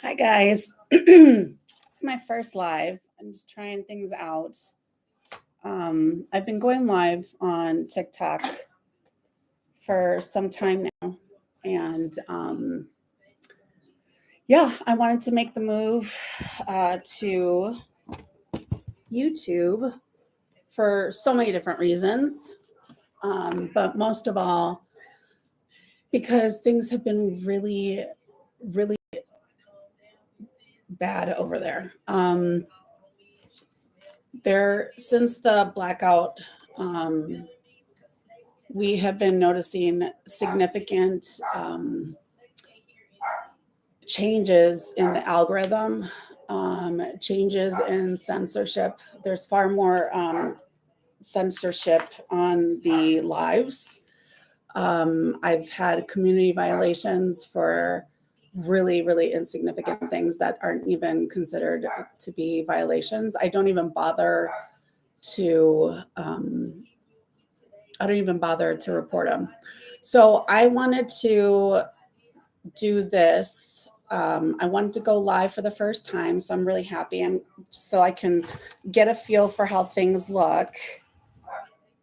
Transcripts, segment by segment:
Hi guys. This is my first live. I'm just trying things out. I've been going live on TikTok for some time now, and yeah, I wanted to make the move to YouTube for so many different reasons, but most of all because things have been really, really bad over there. Since the blackout, we have been noticing significant changes in the algorithm, changes in censorship. There's far more censorship on the lives. I've had community violations for really, really insignificant things that aren't even considered to be violations. I don't even bother to report them. So I wanted to do this. I wanted to go live for the first time, so I'm really happy. So I can get a feel for how things look.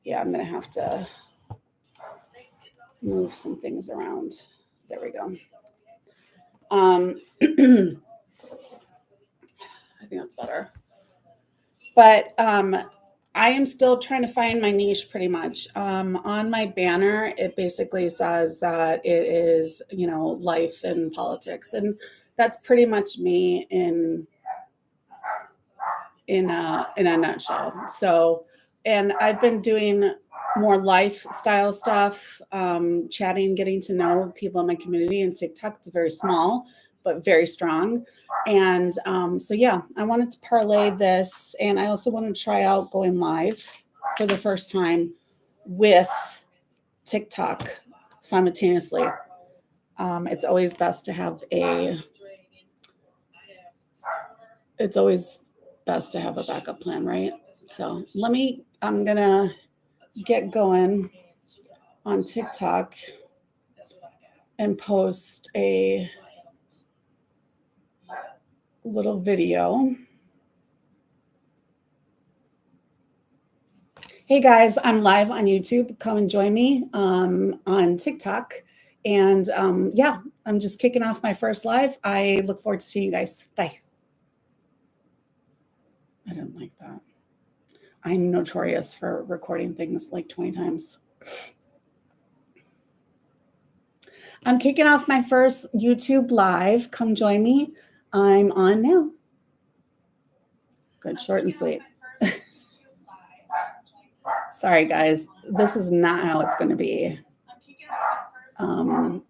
Yeah, I'm gonna have to move some things around. There we go. I think that's better. But I am still trying to find my niche pretty much. On my banner, it basically says that it is, life and politics. And that's pretty much me in a nutshell. So, and I've been doing more lifestyle stuff, chatting, getting to know people in my community, and TikTok. It's very small, but very strong. And so, yeah, I wanted to parlay this, and I also wanted to try out going live for the first time with TikTok simultaneously. It's always best to have a backup plan, right? So I'm gonna get going on TikTok and post a little video. Hey guys, I'm live on YouTube. Come and join me on TikTok. And yeah, I'm just kicking off my first live. I look forward to seeing you guys. Bye. I didn't like that. I'm notorious for recording things like 20 times. I'm kicking off my first YouTube live. Come join me. I'm on now. Good, short and sweet. Sorry, guys. This is not how it's going to be. I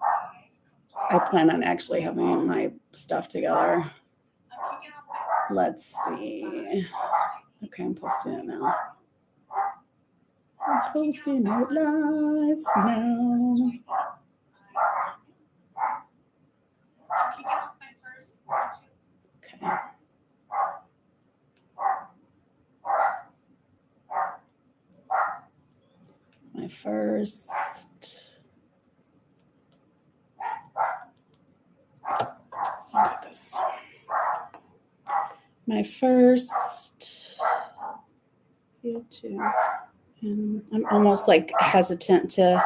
plan on actually having my stuff together. Let's see. Okay, I'm posting it now. I'm posting it live now. Okay. My first. Look at this. My first YouTube. And I'm almost like hesitant to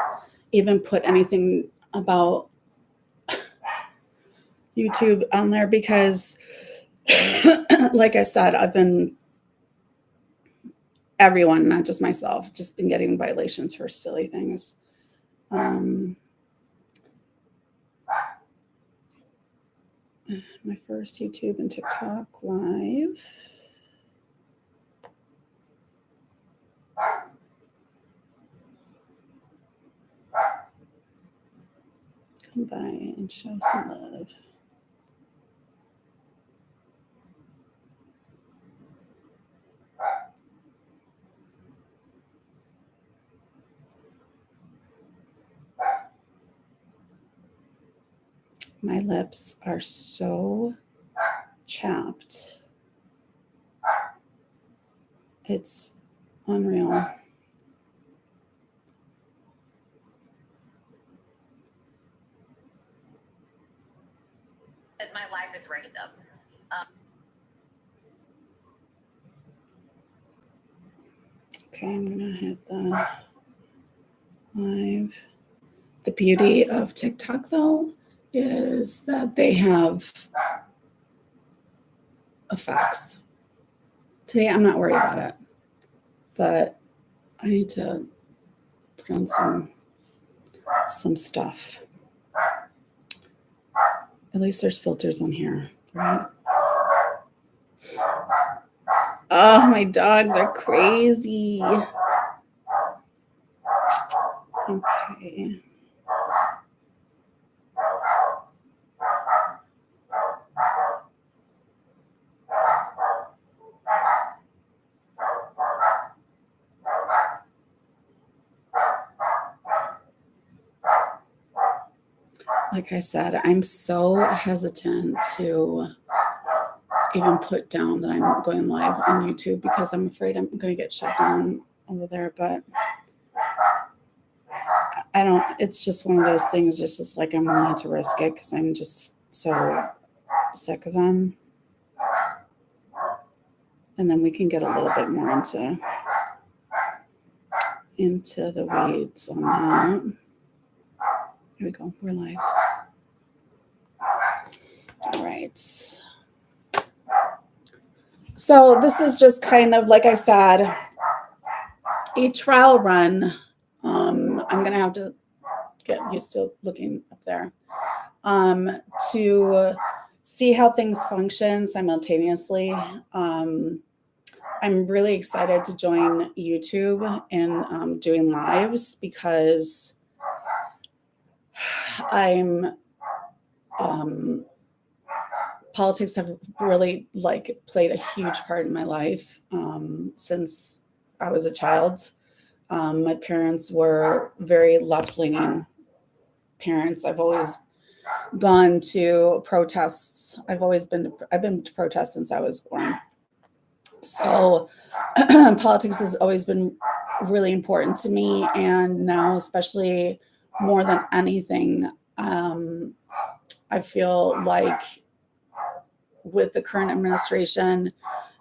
even put anything about YouTube on there because, like I said, everyone, not just myself, just been getting violations for silly things. My first YouTube and TikTok live. Come by and show some love. My lips are so chapped. It's unreal. is random. Okay, I'm gonna hit the live. The beauty of TikTok, though, is that they have effects. Today, I'm not worried about it, but I need to put on some stuff. At least there's filters on here, right? Oh, my dogs are crazy. Okay. Like I said, I'm so hesitant to even put down that I'm going live on YouTube because I'm afraid I'm going to get shut down over there. But I don't, it's just one of those things, just like I'm willing to risk it because I'm just so sick of them. And then we can get a little bit more into the weeds on that. Here we go. We're live. All right. So this is just kind of, like I said, a trial run. I'm going to have to get used to looking up there to see how things function simultaneously. I'm really excited to join YouTube and doing lives because politics have really played a huge part in my life since I was a child. My parents were very left-leaning parents. I've always gone to protests. I've been to protests since I was born. So politics has always been really important to me. And now, especially more than anything, I feel like with the current administration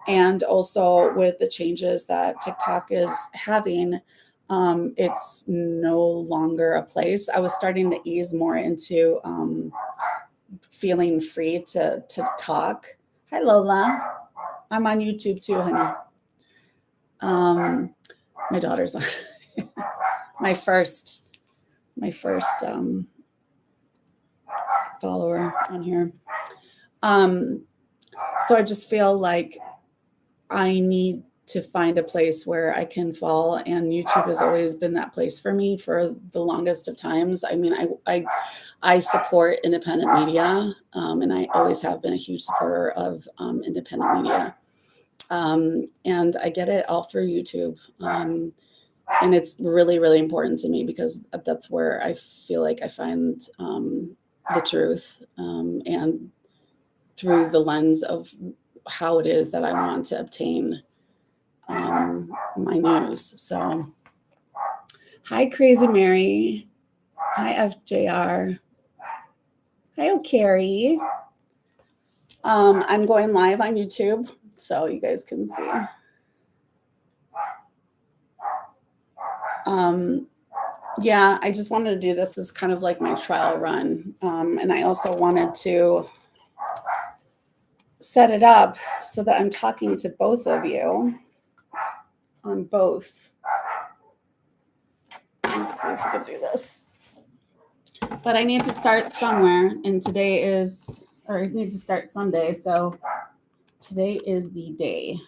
and also with the changes that TikTok is having, it's no longer a place. I was starting to ease more into feeling free to talk. Hi, Lola. I'm on YouTube too, honey. My daughter's on. my first follower on here. So I just feel like I need to find a place where I can fall, and YouTube has always been that place for me for the longest of times. I mean, I support independent media, and I always have been a huge supporter of independent media. And I get it all through YouTube. And it's really, really important to me because that's where I feel like I find the truth, and through the lens of how it is that I want to obtain my news. So, hi, Crazy Mary. Hi, FJR. Hi, O'Carrie. I'm going live on YouTube, so you guys can see. Yeah, I just wanted to do this as kind of like my trial run. And I also wanted to set it up so that I'm talking to both of you on both. Let's see if we can do this. But I need to start somewhere, and I need to start Sunday, so today is the day.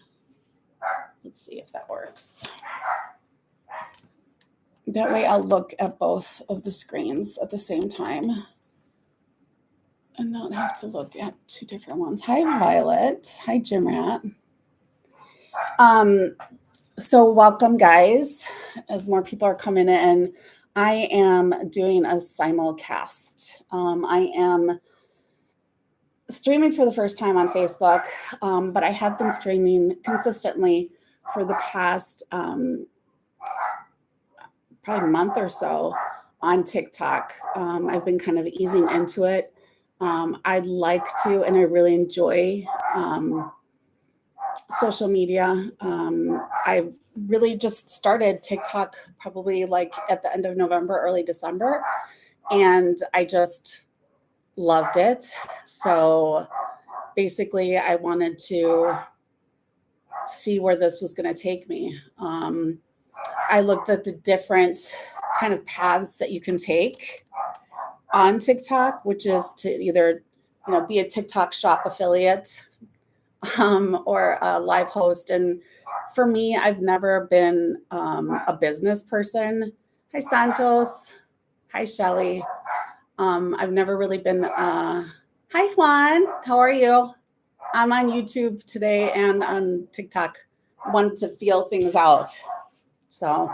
Let's see if that works. That way I'll look at both of the screens at the same time and not have to look at two different ones. Hi, Violet. Hi, Jim Rat. So welcome, guys. As more people are coming in, I am doing a simulcast. I am streaming for the first time on Facebook, but I have been streaming consistently for the past probably month or so on TikTok. I've been kind of easing into it. I'd like to, and I really enjoy social media. I really just started TikTok probably like at the end of November, early December, and I just loved it. So basically, I wanted to see where this was going to take me. I looked at the different kind of paths that you can take on TikTok, which is to either, be a TikTok shop affiliate, or a live host. And for me, I've never been a business person. Hi, Santos. Hi, Shelly. I've never really been. Hi, Juan. How are you? I'm on YouTube today and on TikTok. I wanted to feel things out. So,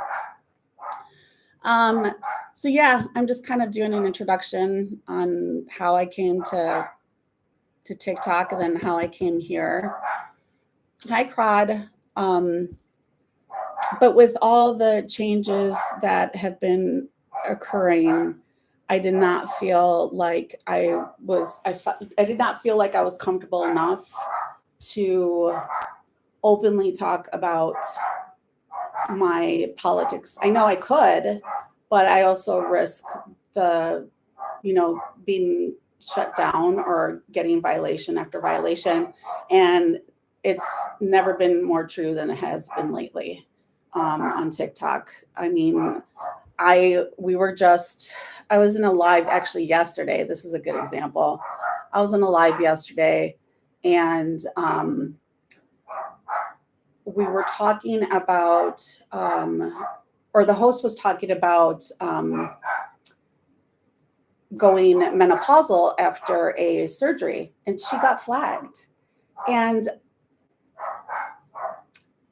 um, so yeah, I'm just kind of doing an introduction on how I came to TikTok and then how I came here. Hi, Crod. But with all the changes that have been occurring, I did not feel like I did not feel like I was comfortable enough to openly talk about my politics. I know I could, but I also risk the, being shut down or getting violation after violation. And it's never been more true than it has been lately on TikTok. I mean, I was in a live actually yesterday. This is a good example. I was in a live yesterday, and we were talking about, or the host was talking about going menopausal after a surgery, and she got flagged. And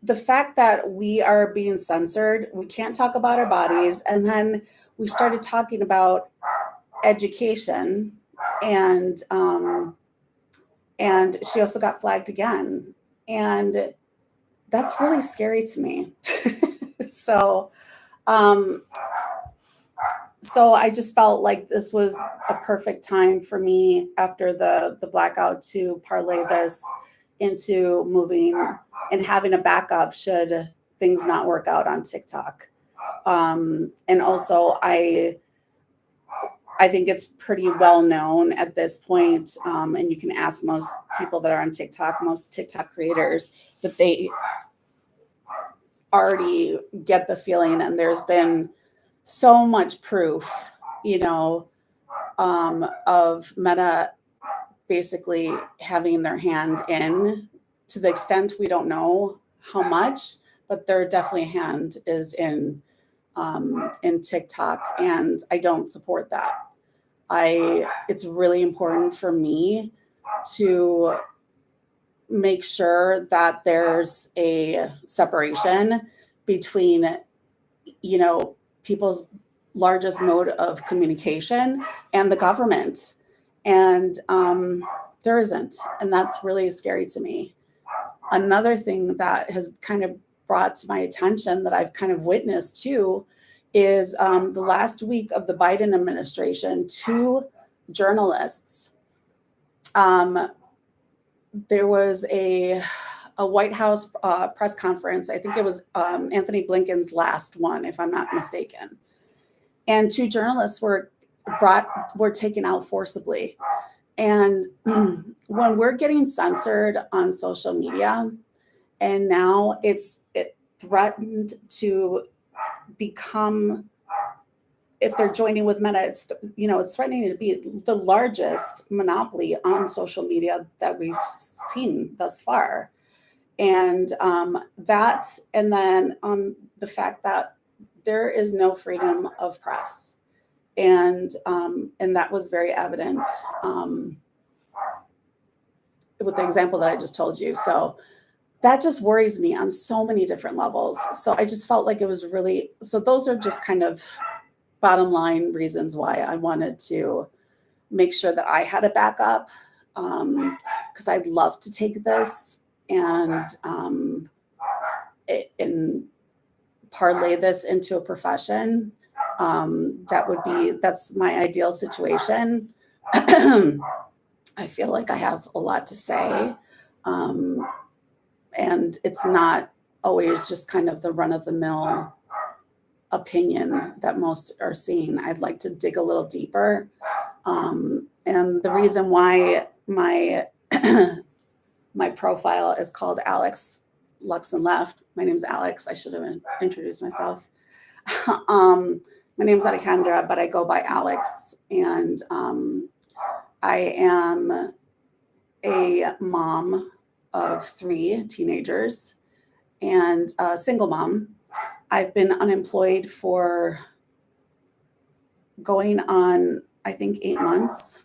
the fact that we are being censored, we can't talk about our bodies. And then we started talking about education, and she also got flagged again. And that's really scary to me. So, so I just felt like this was a perfect time for me after the blackout to parlay this into moving and having a backup should things not work out on TikTok. And also, I think it's pretty well known at this point, and you can ask most people that are on TikTok, most TikTok creators, that they already get the feeling, and there's been so much proof, of Meta basically having their hand in, to the extent we don't know how much, but their definitely hand is in TikTok, and I don't support that. It's really important for me to make sure that there's a separation between, people's largest mode of communication and the government. And there isn't. And that's really scary to me. Another thing that has kind of brought to my attention that I've kind of witnessed too is the last week of the Biden administration, two journalists, there was a White House press conference. I think it was Anthony Blinken's last one, if I'm not mistaken. And two journalists were taken out forcibly. And when we're getting censored on social media, and now it threatened to become, if they're joining with Meta, it's threatening to be the largest monopoly on social media that we've seen thus far. And and then on the fact that there is no freedom of press. And that was very evident with the example that I just told you. So that just worries me on so many different levels. So I just felt like it was really, so those are just kind of bottom line reasons why I wanted to make sure that I had a backup, because I'd love to take this and parlay this into a profession. That's my ideal situation. I feel like I have a lot to say. Um, and it's not always just kind of the run of the mill opinion that most are seeing. I'd like to dig a little deeper. And the reason why my my profile is called Alex Lux and Left. My name's Alex. I should have introduced myself. My name's Alejandra, but I go by Alex, and I am a mom of 3 teenagers and a single mom. I've been unemployed for going on, I think, 8 months.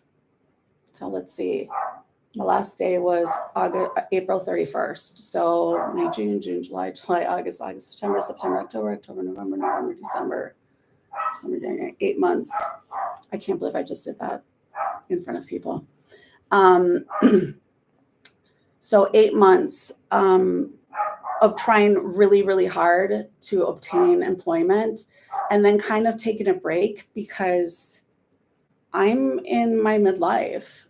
So let's see. My last day was April 31st. So May, June, July, August, September, October, November, December, January, 8 months. I can't believe I just did that in front of people. So 8 months of trying really, really hard to obtain employment, and then kind of taking a break because I'm in my midlife,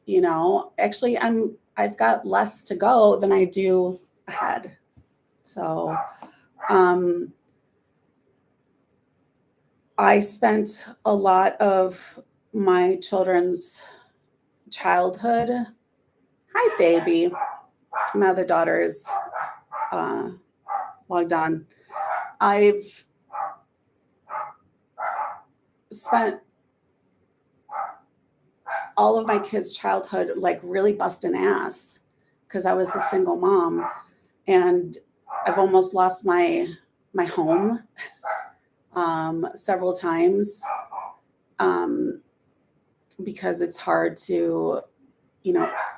Actually, I've got less to go than I do ahead. So I spent a lot of my children's childhood. Hi, baby. My other daughter is logged on. I've spent all of my kids' childhood like really busting ass because I was a single mom, and I've almost lost my home several times because it's hard to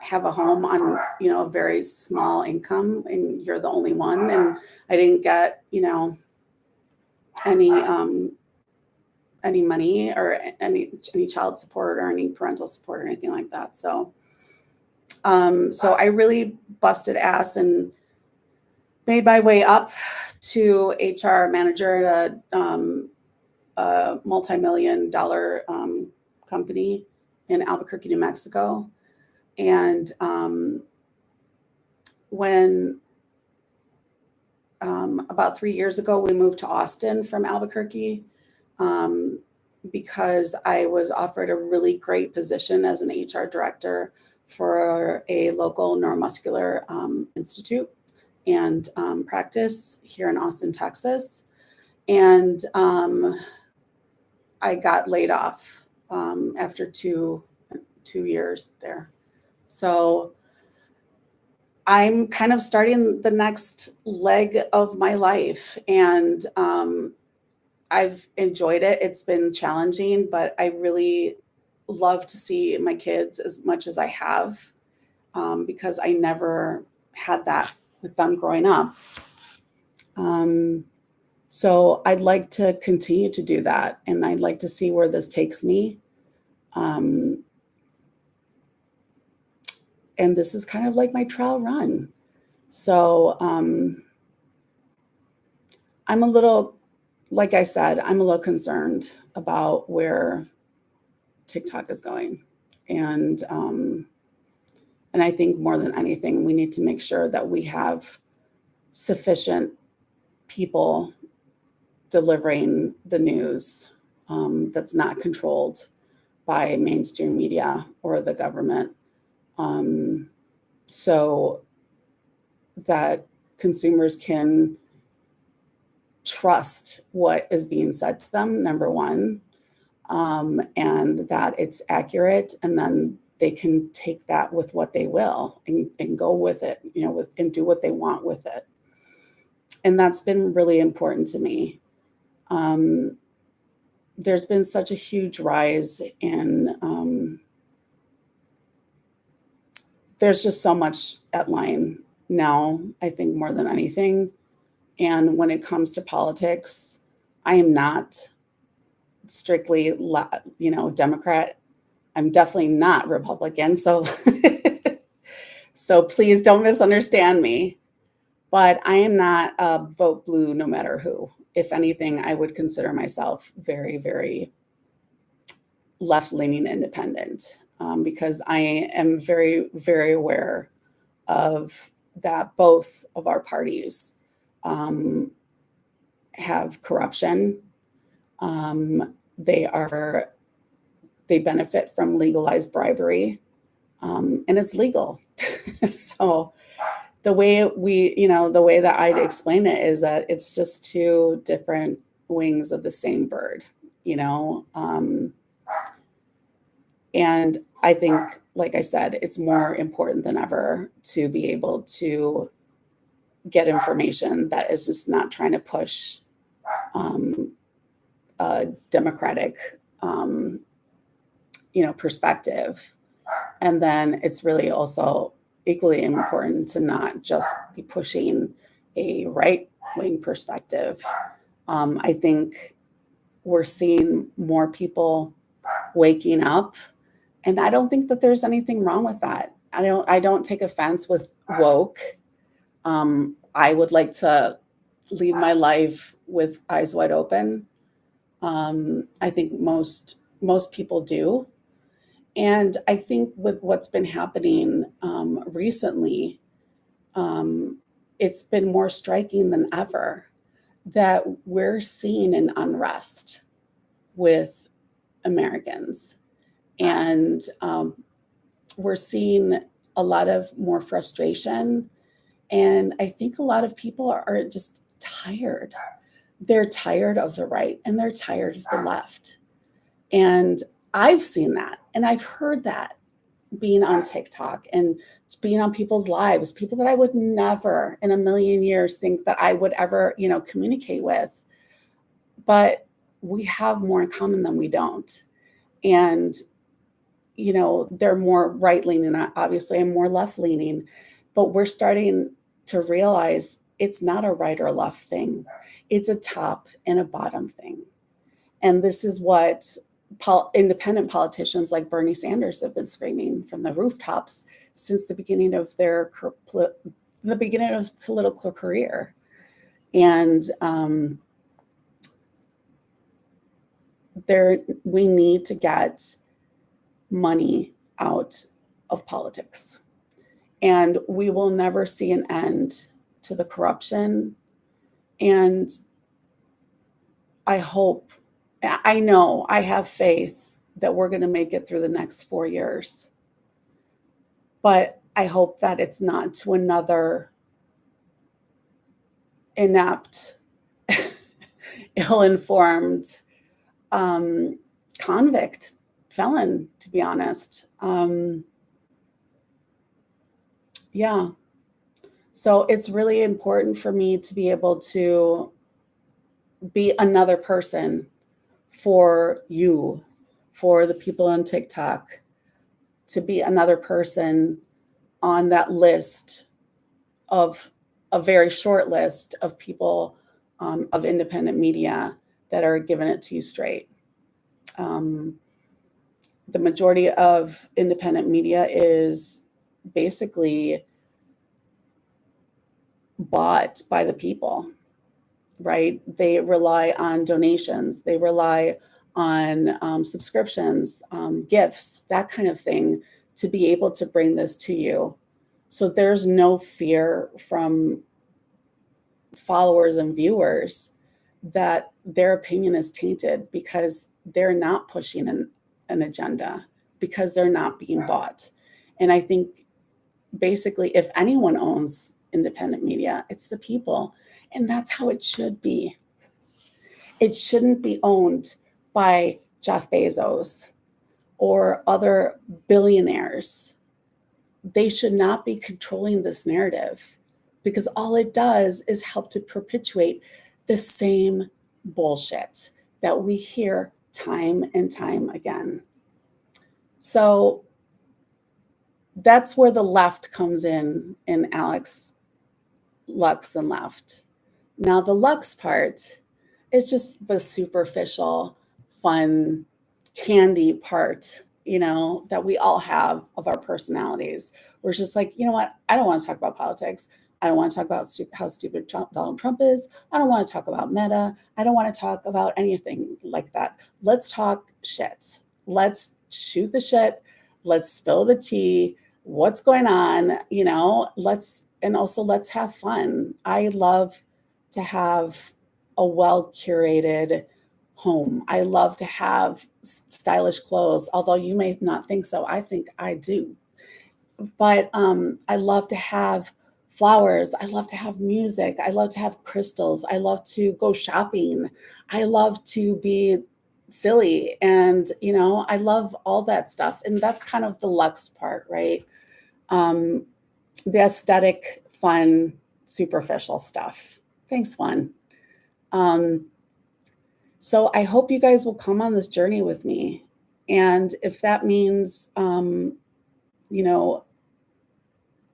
have a home on a very small income, and you're the only one, and I didn't get any money or any child support or any parental support or anything like that. So I really busted ass and made my way up to HR manager at a multi-million-dollar company in Albuquerque, New Mexico. And when about 3 years ago, we moved to Austin from Albuquerque because I was offered a really great position as an HR director for a local neuromuscular institute and practice here in Austin, Texas. And I got laid off after two years there. So I'm kind of starting the next leg of my life, and I've enjoyed it. It's been challenging, but I really love to see my kids as much as I have because I never had that with them growing up. So I'd like to continue to do that, and I'd like to see where this takes me. And this is kind of like my trial run. So I'm a little, like I said, I'm a little concerned about where TikTok is going. And I think more than anything, we need to make sure that we have sufficient people delivering the news that's not controlled by mainstream media or the government, so that consumers can trust what is being said to them, number one, and that it's accurate, and then they can take that with what they will and go with it, and do what they want with it. And that's been really important to me. There's been such a huge rise in, there's just so much at line now, I think more than anything. And when it comes to politics, I am not strictly, Democrat. I'm definitely not Republican. So, so please don't misunderstand me. But I am not a vote blue no matter who. If anything, I would consider myself very, very left-leaning independent. because I am very, very aware of that both of our parties um, have corruption. They benefit from legalized bribery, and it's legal. So the way the way that I'd explain it is that it's just two different wings of the same bird, you know. And I think, like I said, it's more important than ever to be able to get information that is just not trying to push a democratic, perspective. And then it's really also equally important to not just be pushing a right wing perspective. I think we're seeing more people waking up, and I don't think that there's anything wrong with that. I don't take offense with woke. I would like to lead my life with eyes wide open. I think most people do. And I think with what's been happening recently, it's been more striking than ever that we're seeing an unrest with Americans. And we're seeing a lot of more frustration. And I think a lot of people are just tired. They're tired of the right and they're tired of the left. And I've seen that and I've heard that being on TikTok and being on people's lives, people that I would never in a million years think that I would ever, communicate with. But we have more in common than we don't. And, they're more right leaning, obviously, and more left leaning. But we're starting to realize it's not a right or left thing. It's a top and a bottom thing. And this is what independent politicians like Bernie Sanders have been screaming from the rooftops since the beginning of his political career. And we need to get money out of politics. And we will never see an end to the corruption. And I know, I have faith that we're going to make it through the next 4 years. But I hope that it's not to another inept, ill-informed convict, felon, to be honest. Yeah. So it's really important for me to be able to be another person for you, for the people on TikTok, to be another person on that list of a very short list of people of independent media that are giving it to you straight. The majority of independent media is basically bought by the people, right? They rely on donations. They rely on subscriptions, gifts, that kind of thing to be able to bring this to you. So there's no fear from followers and viewers that their opinion is tainted because they're not pushing an agenda, because they're not being bought. And I think basically if anyone owns independent media, it's the people. And that's how it should be. It shouldn't be owned by Jeff Bezos or other billionaires. They should not be controlling this narrative because all it does is help to perpetuate the same bullshit that we hear time and time again. So that's where the left comes in Alex Lux and left. Now the Lux part is just the superficial, fun, candy part, that we all have of our personalities. We're just like, you know what? I don't want to talk about politics. I don't want to talk about how stupid Donald Trump is. I don't want to talk about Meta. I don't want to talk about anything like that. Let's talk shit. Let's shoot the shit. let's spill the tea. What's going on? Let's have fun. I love to have a well curated home. I love to have stylish clothes, although you may not think so. I think I do. But I love to have flowers. I love to have music. I love to have crystals. I love to go shopping. I love to be silly. And, I love all that stuff. And that's kind of the luxe part, right? Um, the aesthetic, fun, superficial stuff. Thanks, Juan. So I hope you guys will come on this journey with me. And if that means, you know,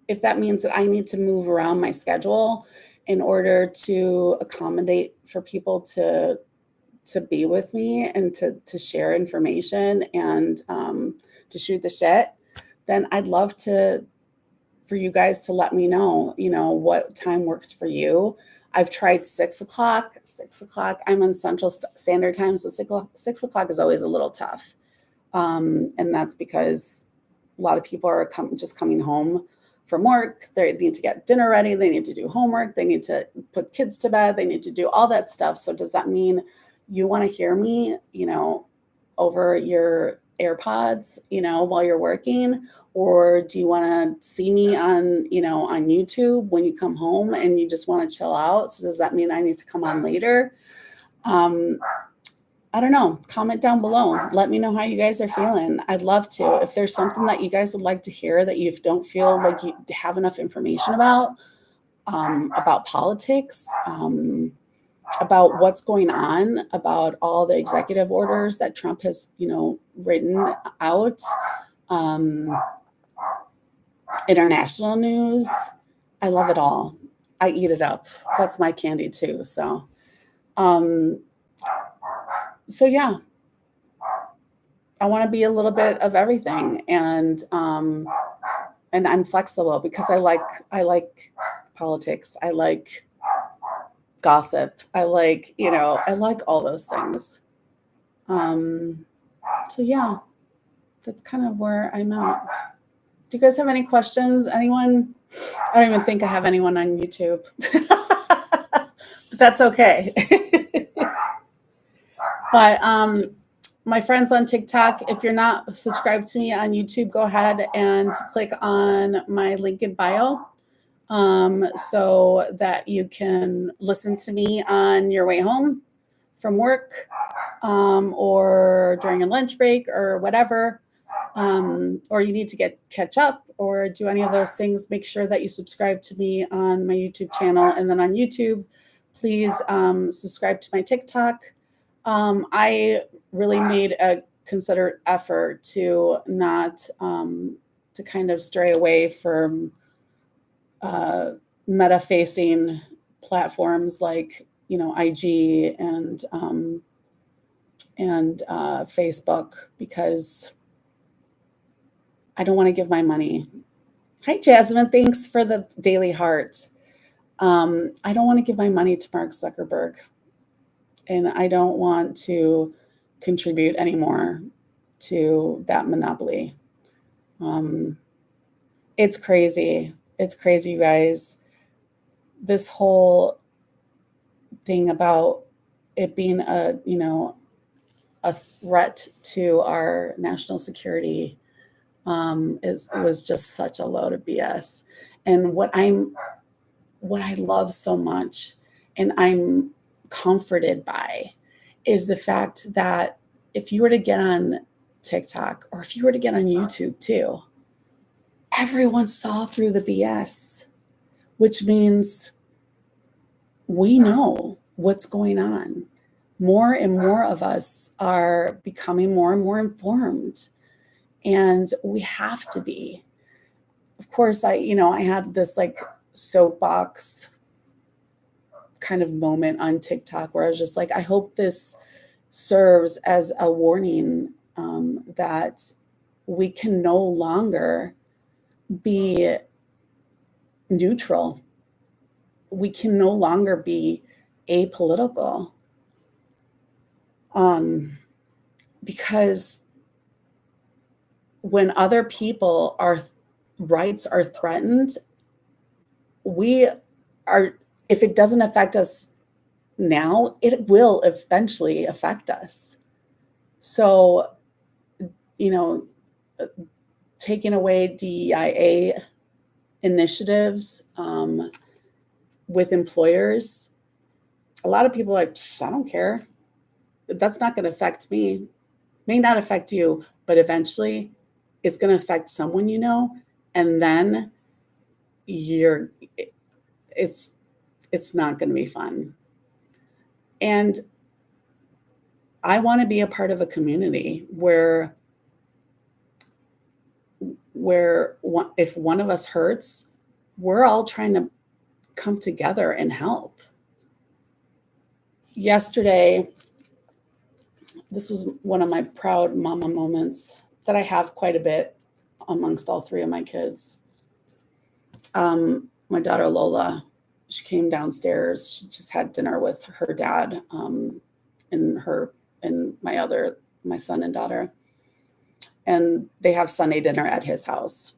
if that means that I need to move around my schedule in order to accommodate for people to be with me and to share information and to shoot the shit, then I'd love for you guys to let me know, what time works for you. I've tried 6 o'clock. 6 o'clock. I'm in Central Standard Time, so 6 o'clock is always a little tough, and that's because a lot of people are just coming home from work. They need to get dinner ready. They need to do homework. They need to put kids to bed. They need to do all that stuff. So does that mean you want to hear me, over your AirPods, while you're working? Or do you want to see me on YouTube when you come home and you just want to chill out? So does that mean I need to come on later? I don't know. Comment down below. Let me know how you guys are feeling. I'd love to. If there's something that you guys would like to hear that you don't feel like you have enough information about politics, about what's going on, about all the executive orders that Trump has, written out, international news. I love it all. I eat it up. That's my candy too. So yeah, I want to be a little bit of everything, and I'm flexible because I like politics. I like gossip. I like all those things. So yeah, that's kind of where I'm at. Do you guys have any questions? Anyone? I don't even think I have anyone on YouTube, but that's okay. But my friends on TikTok, if you're not subscribed to me on YouTube, go ahead and click on my link in bio, so that you can listen to me on your way home from work, or during a lunch break or whatever, or you need to catch up or do any of those things. Make sure that you subscribe to me on my YouTube channel, and then on YouTube, please subscribe to my TikTok. I really made a considered effort to not to kind of stray away from meta-facing platforms like IG and Facebook, because I don't want to give my money. Hi, Jasmine. Thanks for the daily heart. I don't want to give my money to Mark Zuckerberg, and I don't want to contribute anymore to that monopoly. It's crazy. It's crazy, you guys. This whole thing about it being a threat to our national security was just such a load of BS. And what I love so much, and I'm comforted by, is the fact that if you were to get on TikTok, or if you were to get on YouTube too, everyone saw through the BS, which means we know what's going on. More and more of us are becoming more and more informed, and we have to be. Of course, I had this like soapbox kind of moment on TikTok where I was just like, I hope this serves as a warning, that we can no longer be neutral. We can no longer be apolitical, because when other people rights are threatened, we are, if it doesn't affect us now, it will eventually affect us. So, you know, taking away DEIA initiatives with employers, a lot of people are like, I don't care. That's not going to affect me. May not affect you, but eventually it's going to affect someone you know, and then it's not going to be fun. And I want to be a part of a community where if one of us hurts, we're all trying to come together and help. Yesterday, this was one of my proud mama moments that I have quite a bit amongst all three of my kids. My daughter Lola, she came downstairs. She just had dinner with her dad and my son and daughter. And they have Sunday dinner at his house.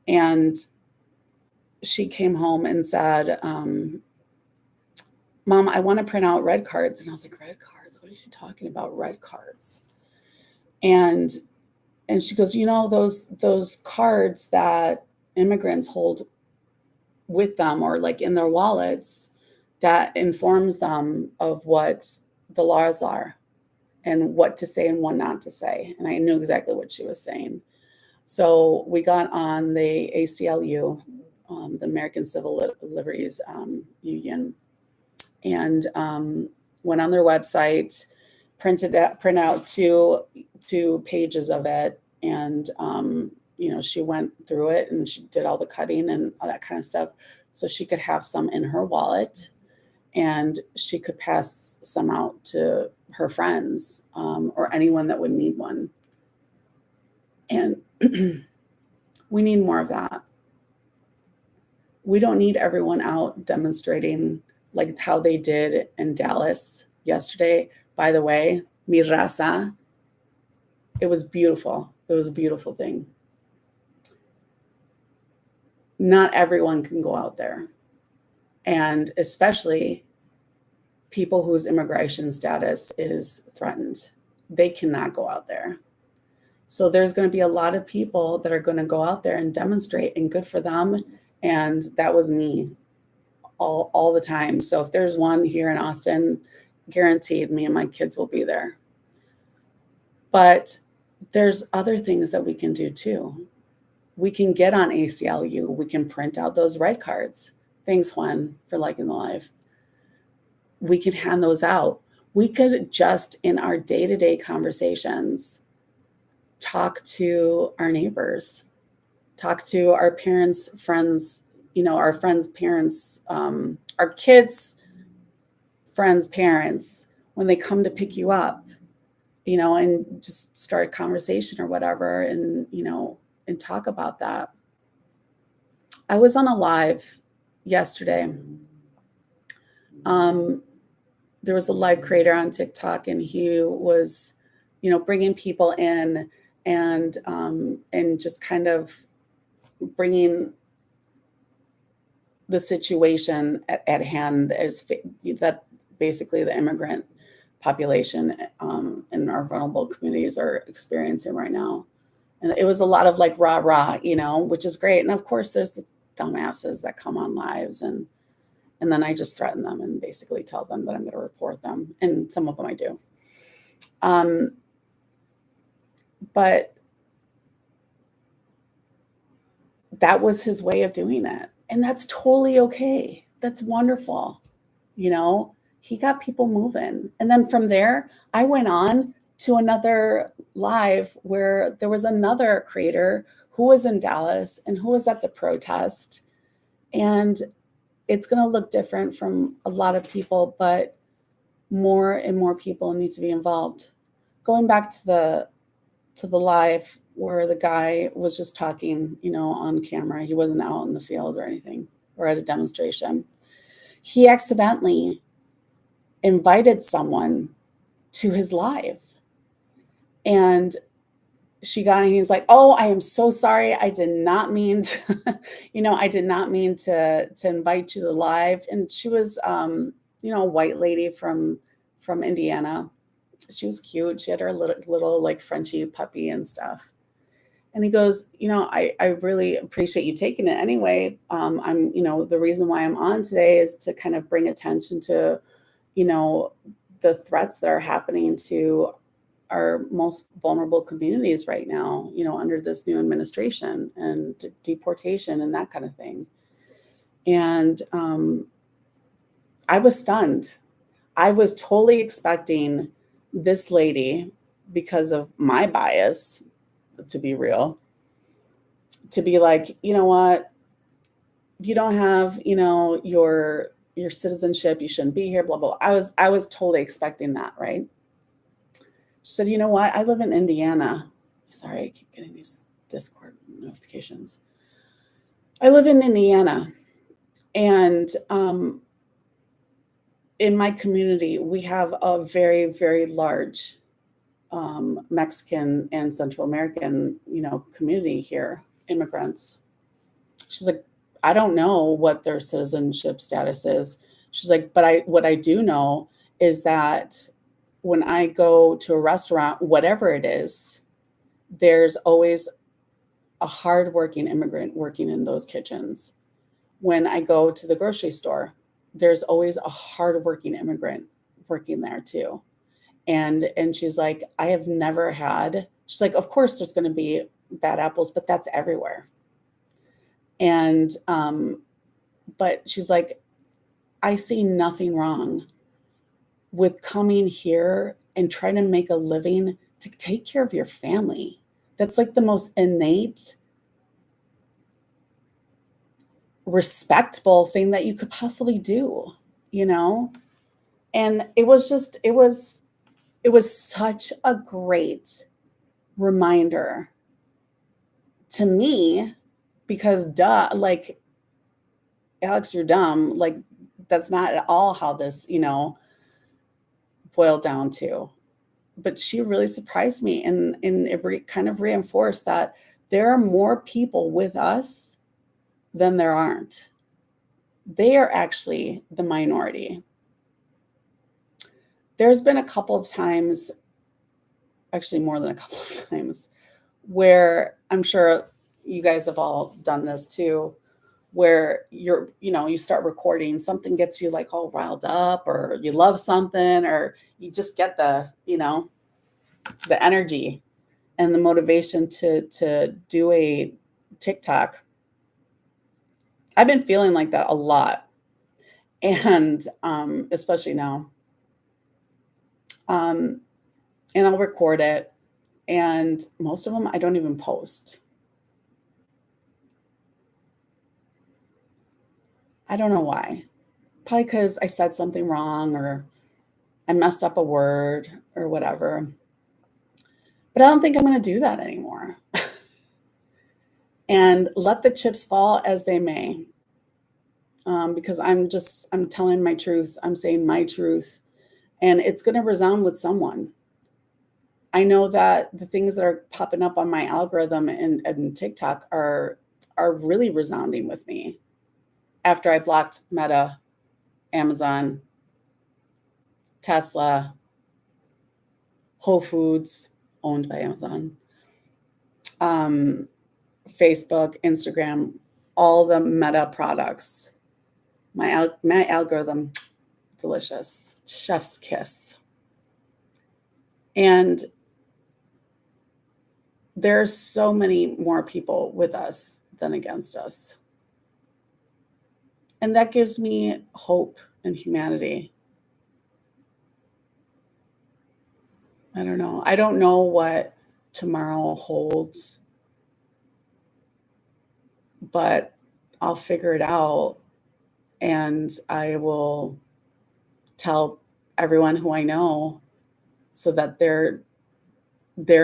And she came home and said, Mom, I want to print out red cards. And I was like, red cards? What are you talking about, red cards? And she goes, those cards that immigrants hold with them or like in their wallets that informs them of what the laws are and what to say and what not to say. And I knew exactly what she was saying. So we got on the ACLU, the American Civil Liberties Union, and went on their website, printed out two pages of it, and she went through it and she did all the cutting and all that kind of stuff, so she could have some in her wallet, and she could pass some out to her friends or anyone that would need one. And we need more of that. We don't need everyone out demonstrating like how they did in Dallas yesterday. By the way, mi raza, it was beautiful. It was a beautiful thing. Not everyone can go out there. And especially people whose immigration status is threatened. They cannot go out there. So there's going to be a lot of people that are going to go out there and demonstrate, and good for them. And that was me all the time. So if there's one here in Austin, guaranteed me and my kids will be there. But there's other things that we can do too. We can get on ACLU. We can print out those red cards. Thanks, Juan, for liking the live. We can hand those out. We could just in our day-to-day conversations talk to our neighbors, talk to our parents, friends, our friends' parents, our kids' friends' parents, when they come to pick you up, and just start a conversation or whatever, and talk about that. I was on a live yesterday. There was a live creator on TikTok, and he was, bringing people in and just kind of bringing the situation at hand as that basically the immigrant population in our vulnerable communities are experiencing right now. And it was a lot of like rah, which is great. And of course there's the dumbasses that come on lives and then I just threaten them and basically tell them that I'm going to report them. And some of them I do. But that was his way of doing it. And that's totally okay. That's wonderful. He got people moving. And then from there, I went on to another live where there was another creator who was in Dallas and who was at the protest. And it's going to look different from a lot of people, but more and more people need to be involved. Going back to the live where the guy was just talking, on camera. He wasn't out in the field or anything or at a demonstration. He accidentally invited someone to his live. And she got and he's like, "Oh, I am so sorry. I did not mean to, I did not mean to invite you to live." And she was, a white lady from Indiana. She was cute. She had her little like Frenchie puppy and stuff. And he goes, I really appreciate you taking it anyway. The reason why I'm on today is to kind of bring attention to, you know, the threats that are happening to our most vulnerable communities right now, under this new administration and deportation and that kind of thing. And I was stunned. I was totally expecting this lady, because of my bias, to be real, to be like, you know what, you don't have, your citizenship, you shouldn't be here, blah, blah, blah. I was totally expecting that, right? She said, you know what, I live in Indiana. Sorry, I keep getting these Discord notifications. I live in Indiana, and in my community, we have a very, very large Mexican and Central American, community here, immigrants. She's like, I don't know what their citizenship status is. She's like, but what I do know is that when I go to a restaurant, whatever it is, there's always a hardworking immigrant working in those kitchens. When I go to the grocery store, there's always a hardworking immigrant working there too. And she's like, I have never had, she's like, of course there's going to be bad apples, but that's everywhere. And but she's like, I see nothing wrong with coming here and trying to make a living to take care of your family. That's like the most innate, respectable thing that you could possibly do, you know? And it was such a great reminder to me, because duh, like, Alex, you're dumb. Like, that's not at all how this, boiled down to. But she really surprised me, and it kind of reinforced that there are more people with us than there aren't. They are actually the minority. There's been a couple of times, actually more than a couple of times, where I'm sure you guys have all done this too, where you start recording, something gets you like all riled up, or you love something, or you just get the energy and the motivation to do a TikTok. I've been feeling like that a lot, and especially now. And I'll record it, and most of them I don't even post. I don't know why. Probably because I said something wrong, or I messed up a word, or whatever. But I don't think I'm going to do that anymore. And let the chips fall as they may. Because I'm telling my truth. I'm saying my truth. And it's going to resound with someone. I know that the things that are popping up on my algorithm and TikTok are really resounding with me after I blocked Meta, Amazon, Tesla, Whole Foods, owned by Amazon, Facebook, Instagram, all the Meta products. My algorithm, delicious, chef's kiss. And there's so many more people with us than against us. And that gives me hope and humanity. I don't know. I don't know what tomorrow holds, but I'll figure it out, and I will tell everyone who I know so that they're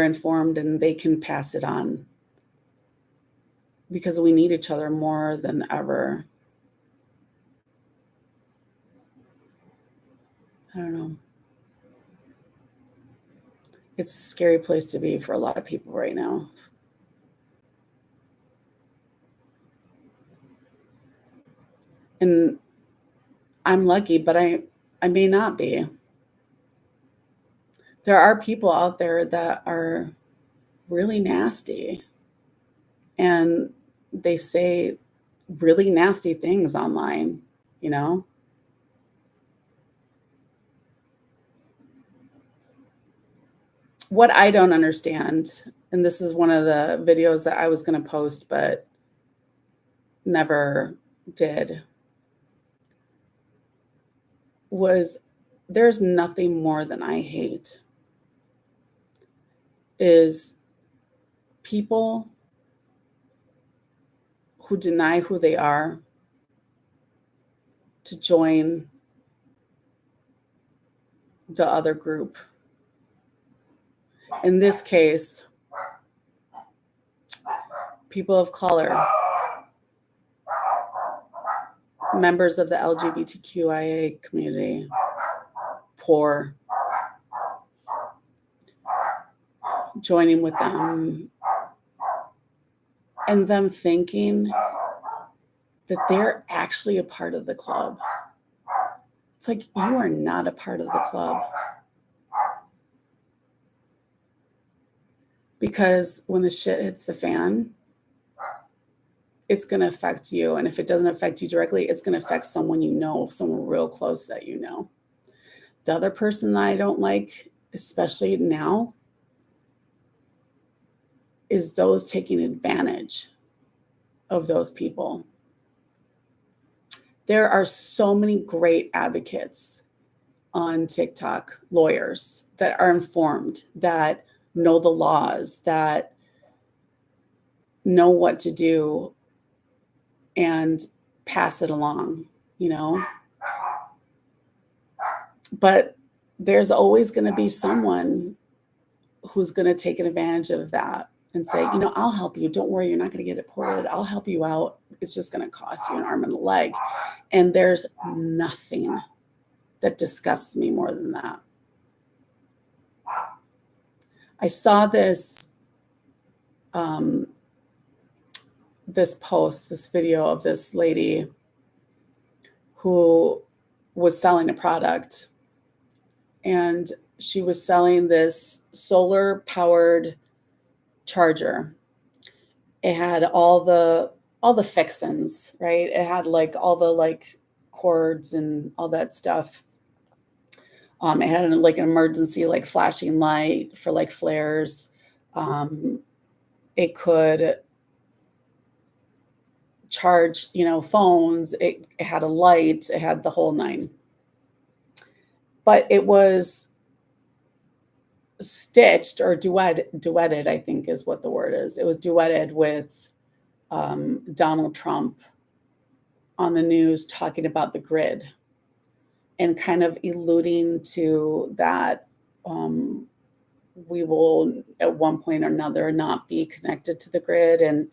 informed and they can pass it on, because we need each other more than ever. I don't know. It's a scary place to be for a lot of people right now. And I'm lucky, but I may not be. There are people out there that are really nasty and they say really nasty things online, you know? What I don't understand, and this is one of the videos that I was going to post but never did, was there's nothing more than I hate is people who deny who they are to join the other group. In this case, people of color, members of the LGBTQIA community, poor, joining with them, and them thinking that they're actually a part of the club. It's like, you are not a part of the club. Because when the shit hits the fan, it's going to affect you. And if it doesn't affect you directly, it's going to affect someone you know, someone real close that you know. The other person that I don't like, especially now, is those taking advantage of those people. There are so many great advocates on TikTok, lawyers that are informed, that know the laws, that know what to do and pass it along, you know? But there's always going to be someone who's going to take advantage of that and say, you know, I'll help you. Don't worry, you're not going to get deported. I'll help you out. It's just going to cost you an arm and a leg. And there's nothing that disgusts me more than that. I saw this this video of this lady who was selling a product, and she was selling this solar powered charger. It had all the fixins, right? It had like all the like cords and all that stuff. It had like an emergency like flashing light for like flares. It could charge, you know, phones. It had a light. It had the whole nine. But it was stitched or duetted, I think is what the word is. It was duetted with Donald Trump on the news talking about the grid and kind of alluding to that we will at one point or another not be connected to the grid. And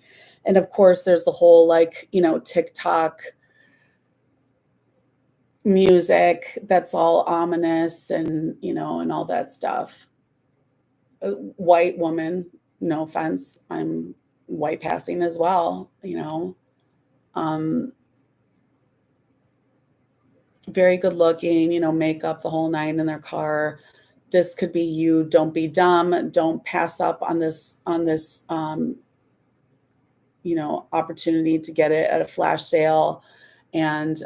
of course there's the whole like, you know, TikTok music that's all ominous and, you know, and all that stuff. A white woman, no offense, I'm white passing as well, you know. Very good looking, you know, makeup, the whole nine in their car. This could be you. Don't be dumb. Don't pass up on this you know, opportunity to get it at a flash sale, and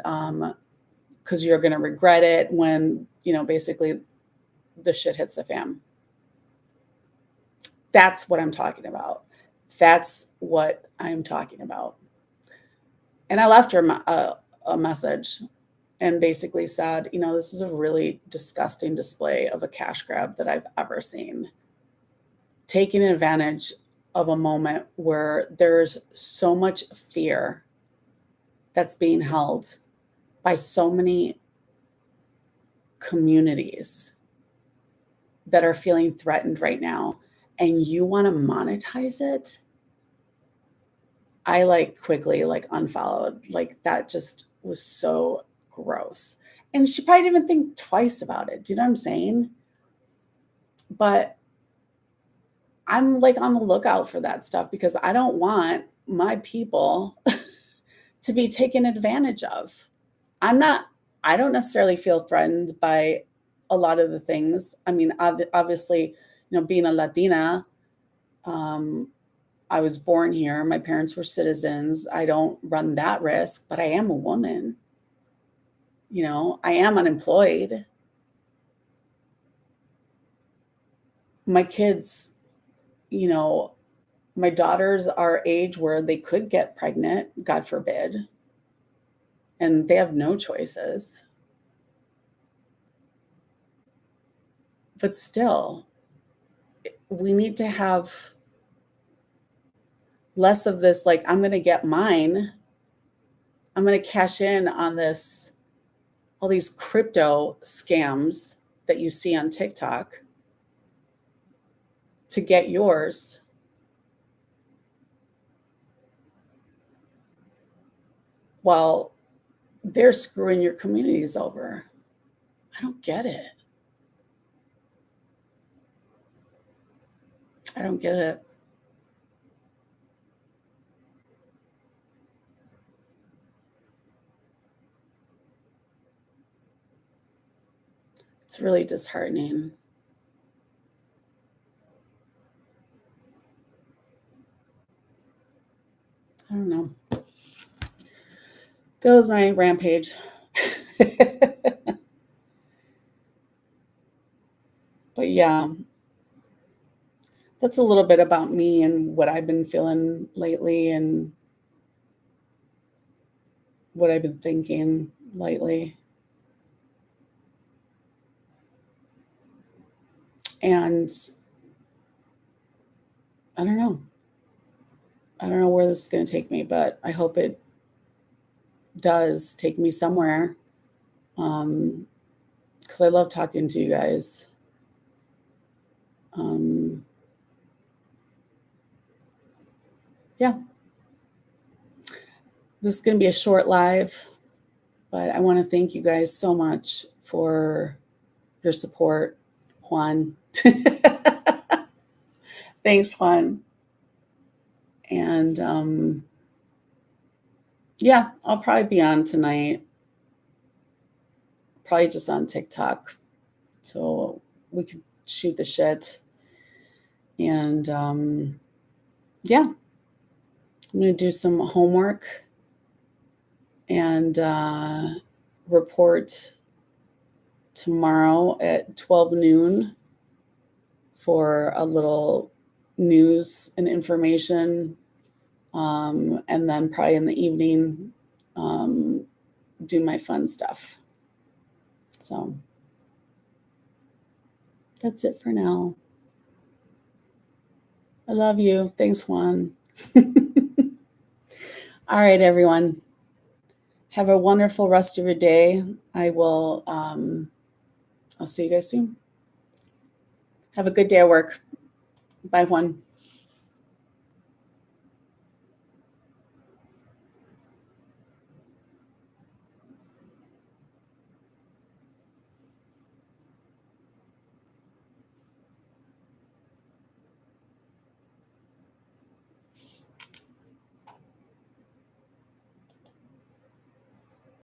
because you're going to regret it when, you know, basically the shit hits the fan. That's what I'm talking about. That's what I'm talking about. And I left her a message and basically said, you know, this is a really disgusting display of a cash grab that I've ever seen. Taking advantage of a moment where there's so much fear that's being held by so many communities that are feeling threatened right now, and you want to monetize it. I like quickly like unfollowed. Like that just was so gross. And she probably didn't even think twice about it. Do you know what I'm saying? But I'm like on the lookout for that stuff because I don't want my people to be taken advantage of. I'm not, I don't necessarily feel threatened by a lot of the things. I mean, obviously, being a Latina, um, I was born here. My parents were citizens. I don't run that risk, but I am a woman. I am unemployed. My kids, you know, my daughters are age where they could get pregnant, God forbid, and they have no choices. But still, we need to have less of this, like, I'm going to get mine. I'm going to cash in on this, all these crypto scams that you see on TikTok to get yours. While they're screwing your communities over. I don't get it. I don't get it. It's really disheartening. I don't know. That was my rampage. But yeah, that's a little bit about me and what I've been feeling lately and what I've been thinking lately. And I don't know. I don't know where this is going to take me, but I hope it does take me somewhere. Because I love talking to you guys. Yeah. This is going to be a short live, but I want to thank you guys so much for your support, Juan. Thanks, Juan. And yeah, I'll probably be on tonight, probably just on TikTok. So we could shoot the shit. And yeah, I'm going to do some homework and report tomorrow at 12 noon for a little news and information. And then probably in the evening, do my fun stuff. So that's it for now. I love you. Thanks, Juan. All right, everyone. Have a wonderful rest of your day. I'll see you guys soon. Have a good day at work. Bye, Juan.